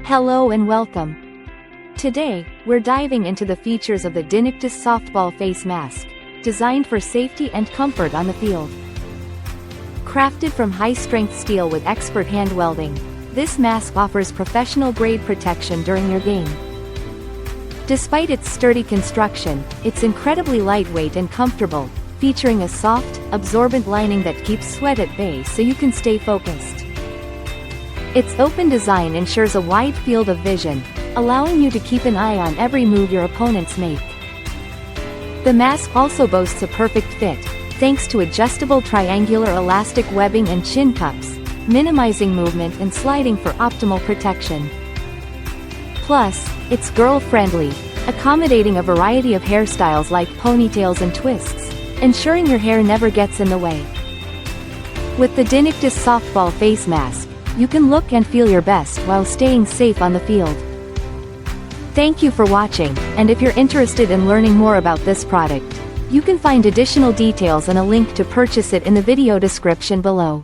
Hello and welcome. Today, we're diving into the features of the Dinictis Softball Face Mask, designed for safety and comfort on the field. Crafted from high-strength steel with expert hand welding, this mask offers professional-grade protection during your game. Despite its sturdy construction, it's incredibly lightweight and comfortable, featuring a soft, absorbent lining that keeps sweat at bay so you can stay focused. Its open design ensures a wide field of vision, allowing you to keep an eye on every move your opponents make. The mask also boasts a perfect fit, thanks to adjustable triangular elastic webbing and chin cups, minimizing movement and sliding for optimal protection. Plus, it's girl-friendly, accommodating a variety of hairstyles like ponytails and twists, ensuring your hair never gets in the way. With the Dinictis Softball Face Mask, you can look and feel your best while staying safe on the field. Thank you for watching, and if you're interested in learning more about this product, you can find additional details and a link to purchase it in the video description below.